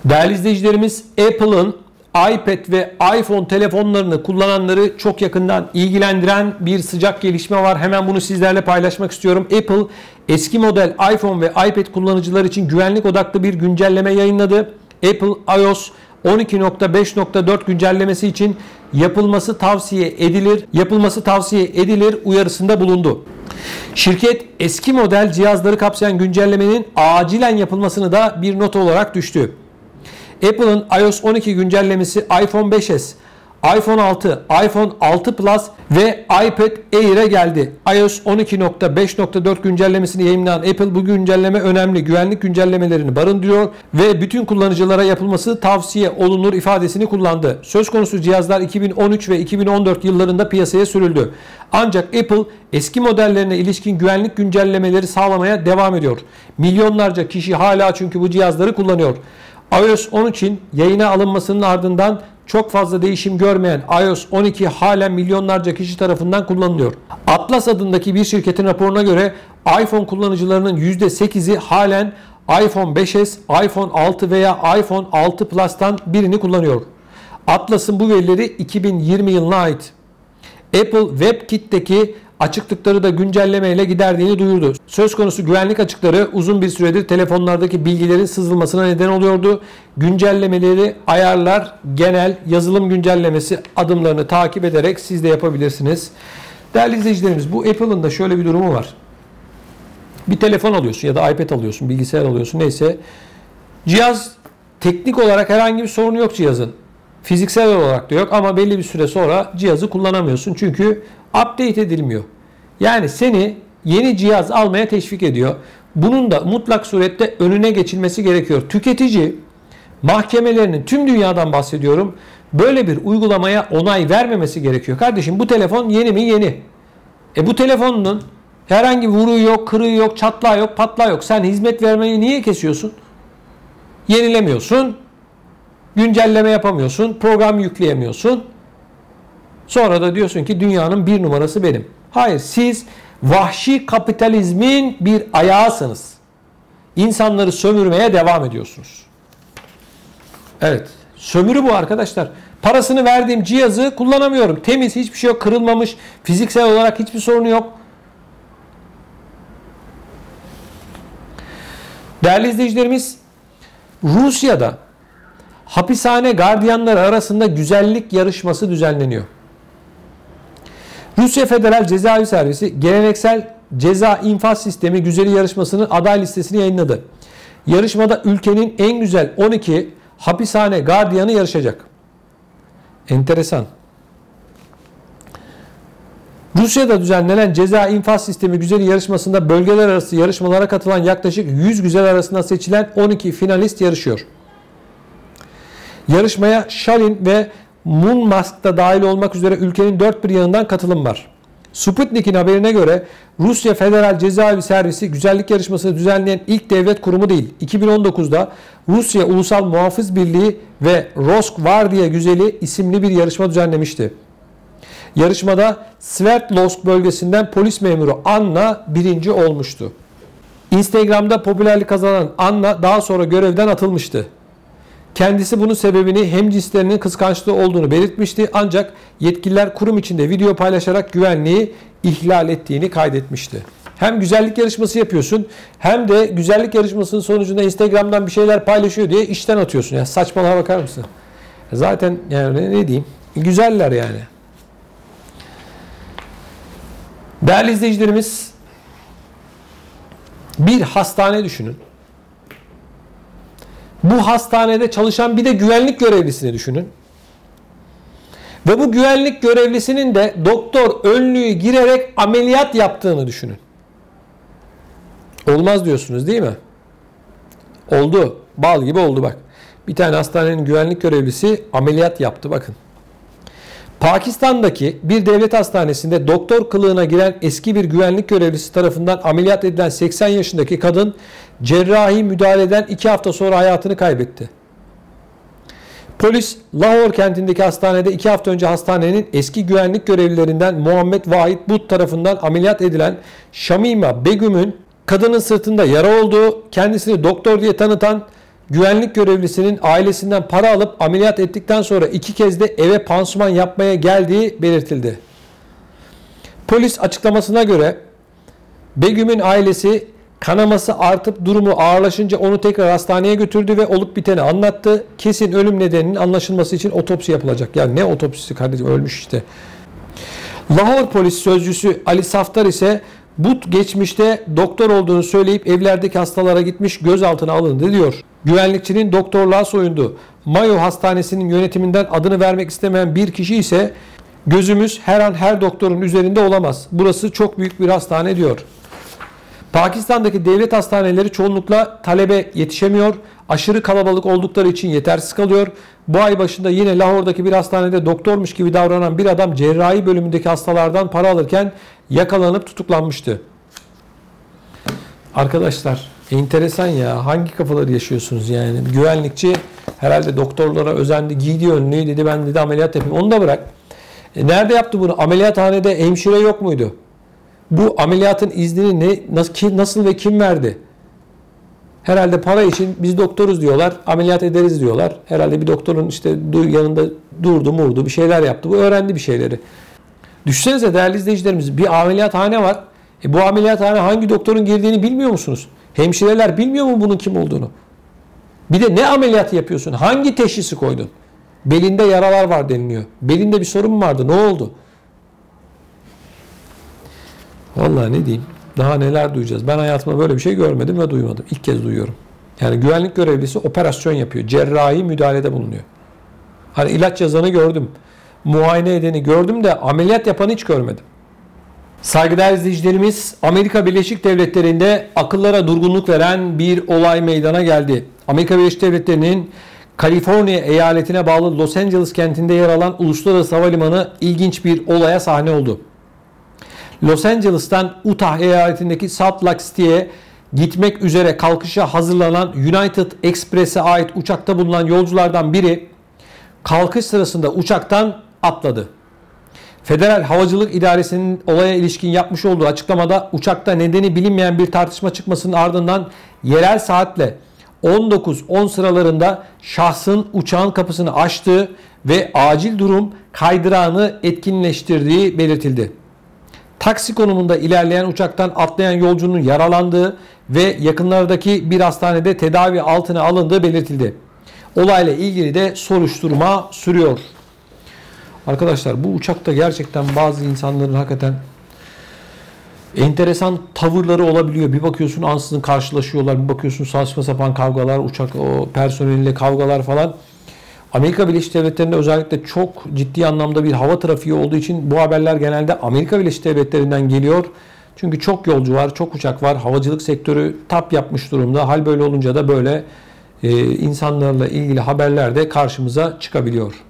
Değerli izleyicilerimiz, Apple'ın iPad ve iPhone telefonlarını kullananları çok yakından ilgilendiren bir sıcak gelişme var. Hemen bunu sizlerle paylaşmak istiyorum. Apple eski model iPhone ve iPad kullanıcıları için güvenlik odaklı bir güncelleme yayınladı. Apple iOS 12.5.4 güncellemesi için yapılması tavsiye edilir uyarısında bulundu. Şirket eski model cihazları kapsayan güncellemenin acilen yapılmasını da bir not olarak düştü. Apple'ın iOS 12 güncellemesi iPhone 5s, iPhone 6, iPhone 6 Plus ve iPad Air'e geldi. iOS 12.5.4 güncellemesini yayınlayan Apple, bu güncelleme önemli güvenlik güncellemelerini barındırıyor ve bütün kullanıcılara yapılması tavsiye olunur ifadesini kullandı. Söz konusu cihazlar 2013 ve 2014 yıllarında piyasaya sürüldü. Ancak Apple eski modellerine ilişkin güvenlik güncellemeleri sağlamaya devam ediyor. Milyonlarca kişi hala çünkü bu cihazları kullanıyor. iOS 13'in yayına alınmasının ardından çok fazla değişim görmeyen iOS 12 halen milyonlarca kişi tarafından kullanılıyor. Atlas adındaki bir şirketin raporuna göre iPhone kullanıcılarının %8'i halen iPhone 5s, iPhone 6 veya iPhone 6 Plus'tan birini kullanıyor. Atlas'ın bu verileri 2020 yılına ait. Apple WebKit'teki açıklıkları da güncellemeyle giderdiğini duyurdu. Söz konusu güvenlik açıkları uzun bir süredir telefonlardaki bilgilerin sızılmasına neden oluyordu. Güncellemeleri, ayarlar, genel yazılım güncellemesi adımlarını takip ederek siz de yapabilirsiniz. Değerli izleyicilerimiz, bu Apple'ın da şöyle bir durumu var. Bir telefon alıyorsun ya da iPad alıyorsun, bilgisayar alıyorsun, neyse. Cihaz teknik olarak herhangi bir sorunu yok cihazın. Fiziksel olarak da yok ama belli bir süre sonra cihazı kullanamıyorsun çünkü update edilmiyor. Yani seni yeni cihaz almaya teşvik ediyor. Bunun da mutlak surette önüne geçilmesi gerekiyor. Tüketici mahkemelerinin, tüm dünyadan bahsediyorum, böyle bir uygulamaya onay vermemesi gerekiyor. Kardeşim, bu telefon yeni mi? Yeni. Bu telefonun herhangi bir vuruğu yok, kırığı yok, çatlağı yok, patlağı yok. Sen hizmet vermeyi niye kesiyorsun? Yenilemiyorsun. Güncelleme yapamıyorsun. Program yükleyemiyorsun. Sonra da diyorsun ki dünyanın bir numarası benim. Hayır, siz vahşi kapitalizmin bir ayağısınız. İnsanları sömürmeye devam ediyorsunuz. Evet, sömürü bu arkadaşlar. Parasını verdiğim cihazı kullanamıyorum. Temiz, hiçbir şey yok, kırılmamış, fiziksel olarak hiçbir sorunu yok. Değerli izleyicilerimiz, Rusya'da hapishane gardiyanları arasında güzellik yarışması düzenleniyor. Rusya Federal Cezaevi Servisi geleneksel ceza infaz sistemi güzeli yarışmasının aday listesini yayınladı. Yarışmada ülkenin en güzel 12 hapishane gardiyanı yarışacak. Enteresan. Rusya'da düzenlenen ceza infaz sistemi güzeli yarışmasında bölgeler arası yarışmalara katılan yaklaşık 100 güzel arasında seçilen 12 finalist yarışıyor. Yarışmaya Şalin ve Murmansk da dahil olmak üzere ülkenin dört bir yanından katılım var. Sputnik'in haberine göre Rusya Federal Cezaevi Servisi güzellik yarışmasını düzenleyen ilk devlet kurumu değil. 2019'da Rusya Ulusal Muhafız Birliği ve Roskvardiya Güzeli isimli bir yarışma düzenlemişti. Yarışmada Sverdlovsk bölgesinden polis memuru Anna birinci olmuştu. Instagram'da popülerlik kazanan Anna daha sonra görevden atılmıştı. Kendisi bunun sebebini hemcinslerinin kıskançlığı olduğunu belirtmişti, ancak yetkililer kurum içinde video paylaşarak güvenliği ihlal ettiğini kaydetmişti. Hem güzellik yarışması yapıyorsun hem de güzellik yarışmasının sonucunda Instagram'dan bir şeyler paylaşıyor diye işten atıyorsun. Ya saçmalığa bakar mısın? Zaten yani ne diyeyim? Güzeller yani. Değerli izleyicilerimiz, bir hastane düşünün. Bu hastanede çalışan bir de güvenlik görevlisini düşünün. Ve bu güvenlik görevlisinin de doktor önlüğü girerek ameliyat yaptığını düşünün. Olmaz diyorsunuz değil mi? Oldu. Bal gibi oldu bak. Bir tane hastanenin güvenlik görevlisi ameliyat yaptı bakın. Pakistan'daki bir devlet hastanesinde doktor kılığına giren eski bir güvenlik görevlisi tarafından ameliyat edilen 80 yaşındaki kadın cerrahi müdahaleden 2 hafta sonra hayatını kaybetti. Polis Lahore kentindeki hastanede 2 hafta önce hastanenin eski güvenlik görevlilerinden Muhammed Vahid Butt tarafından ameliyat edilen Shamima Begum'un kadının sırtında yara olduğu, kendisini doktor diye tanıtan güvenlik görevlisinin ailesinden para alıp ameliyat ettikten sonra 2 kez de eve pansuman yapmaya geldiği belirtildi. Polis açıklamasına göre Begüm'ün ailesi kanaması artıp durumu ağırlaşınca onu tekrar hastaneye götürdü ve olup biteni anlattı. Kesin ölüm nedeninin anlaşılması için otopsi yapılacak. Ya ne otopsisi kardeşim, ölmüş işte. Lahore polis sözcüsü Ali Saftar ise bu geçmişte doktor olduğunu söyleyip evlerdeki hastalara gitmiş, gözaltına alındı diyor. Güvenlikçinin doktorluğa soyundu. Mayo Hastanesi'nin yönetiminden adını vermek istemeyen bir kişi ise gözümüz her an her doktorun üzerinde olamaz. Burası çok büyük bir hastane diyor. Pakistan'daki devlet hastaneleri çoğunlukla talebe yetişemiyor. Aşırı kalabalık oldukları için yetersiz kalıyor. Bu ay başında yine Lahore'daki bir hastanede doktormuş gibi davranan bir adam cerrahi bölümündeki hastalardan para alırken yakalanıp tutuklanmıştı. Arkadaşlar enteresan ya. Hangi kafaları yaşıyorsunuz yani? Güvenlikçi herhalde doktorlara özendi. Giydi önlüğü, dedi ben dedi ameliyat yapayım. Onu da bırak. Nerede yaptı bunu? Ameliyathanede hemşire yok muydu? Bu ameliyatın iznini nasıl ve kim verdi? Herhalde para için biz doktoruz diyorlar, ameliyat ederiz diyorlar. Herhalde bir doktorun işte yanında durdu bir şeyler yaptı. Bu öğrendi bir şeyleri. Düşünsenize değerli izleyicilerimiz, bir ameliyathane var. Bu ameliyathane hangi doktorun girdiğini bilmiyor musunuz? Hemşireler bilmiyor mu bunun kim olduğunu? Bir de ne ameliyatı yapıyorsun? Hangi teşhisi koydun? Belinde yaralar var deniliyor. Belinde bir sorun mu vardı? Ne oldu? Vallahi ne diyeyim? Daha neler duyacağız? Ben hayatımda böyle bir şey görmedim ve duymadım. İlk kez duyuyorum. Yani güvenlik görevlisi operasyon yapıyor. Cerrahi müdahalede bulunuyor. Hani ilaç yazanı gördüm. Muayene edeni gördüm de ameliyat yapanı hiç görmedim. Saygıdeğer izleyicilerimiz, Amerika Birleşik Devletleri'nde akıllara durgunluk veren bir olay meydana geldi. Amerika Birleşik Devletleri'nin Kaliforniya eyaletine bağlı Los Angeles kentinde yer alan Uluslararası Havalimanı ilginç bir olaya sahne oldu. Los Angeles'tan Utah eyaletindeki Salt Lake City'ye gitmek üzere kalkışa hazırlanan United Express'e ait uçakta bulunan yolculardan biri kalkış sırasında uçaktan atladı. Federal Havacılık İdaresi'nin olaya ilişkin yapmış olduğu açıklamada uçakta nedeni bilinmeyen bir tartışma çıkmasının ardından yerel saatle 19:10 sıralarında şahsın uçağın kapısını açtığı ve acil durum kaydırağını etkinleştirdiği belirtildi. Taksi konumunda ilerleyen uçaktan atlayan yolcunun yaralandığı ve yakınlardaki bir hastanede tedavi altına alındığı belirtildi. Olayla ilgili de soruşturma sürüyor. Arkadaşlar bu uçakta gerçekten bazı insanların hakikaten enteresan tavırları olabiliyor. Bir bakıyorsun ansızın karşılaşıyorlar, bir bakıyorsun saçma sapan kavgalar, uçak o personeliyle kavgalar falan. Amerika Birleşik Devletleri'nde özellikle çok ciddi anlamda bir hava trafiği olduğu için bu haberler genelde Amerika Birleşik Devletleri'nden geliyor. Çünkü çok yolcu var, çok uçak var. Havacılık sektörü tap yapmış durumda. Hal böyle olunca da böyle insanlarla ilgili haberler de karşımıza çıkabiliyor.